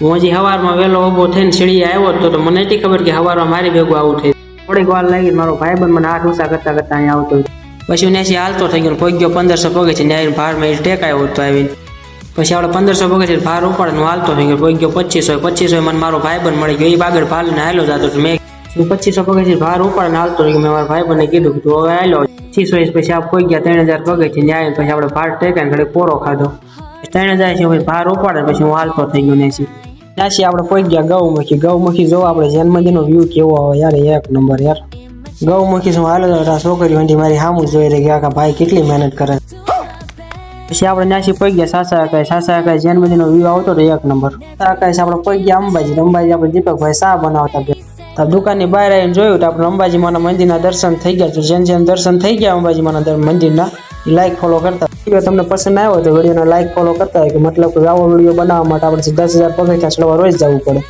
હું હજી સવારમાં વહેલો ઊભો થઈને સીડીએ આવ્યો હતો તો મને નથી ખબર કે સવારમાં મારી ભેગું આવું થઈ. થોડીક વાર લાગી મારો ભાઈબંધ મને હાથ ઊંચા કરતા કરતા અહીંયા આવતો. પછી હું ત્યાંથી હાલતો થઈ ગયો, પહોંચી ગયો 1500 પગે છે. ત્યાં ભારમાં ટેકાયો હતો આવીને. પછી આપણે 1500 પગે છે ભાર ઉપાડે હું હાલતો થઈ ગયો, પહોંચી ગયો 2500 મને મારો ભાઈબંધ મળી ગયો. એ આગળ ભાલીને હાલો જતો. મેં 2500 પગે છે ભાર ઉપાડે હાલતો થઈ ગયો. મેં મારા ભાઈબંધને કીધું કે તું હવે હાલો 2500 પછી આપ પહોંચી ગયા 3000 પગે છે. ત્યાં પછી આપણે ભાર ટેકાઈને ઘડી પોરો ખાધો. 3000 છે પછી ભાર ઉપાડે પછી હું હાલતો થઈ ગયો. ત્યાંથી આપણે પહોંચી ગયા ગૌમુખી જો આપણે જૈન મંદિરનો વ્યૂ કેવો આવે યાર, એક નંબર યાર. ગૌમુખી શું હાલો છોકરી વંડી મારી સામું જોઈ રહી ગયા કે ભાઈ કેટલી મહેનત કરે. પછી આપણે ત્યાંથી પહોંચી ગયા સાસાકાઈ જૈન મંદિરનો વ્યૂ આવતો હતો એક નંબર. સાસાકાઈ આપણે પહોંચી ગયા અંબાજી આપણે દીપકભાઈ ચા બનાવતા. દુકાનની બહાર આવીને જોયું તો આપણે અંબાજી માના મંદિરના દર્શન થઈ ગયા. જેન દર્શન થઈ ગયા અંબાજી માના મંદિરના. લાઈક ફોલો કરતા. વિડીયો તમને પસંદ આવ્યો તો વિડીયોને લાઈક ફોલો કરતા હોય કે મતલબ કે આવો વિડીયો બનાવવા માટે આપણે 10,000 પગથિયાં ચડવા રોજ જવું પડે.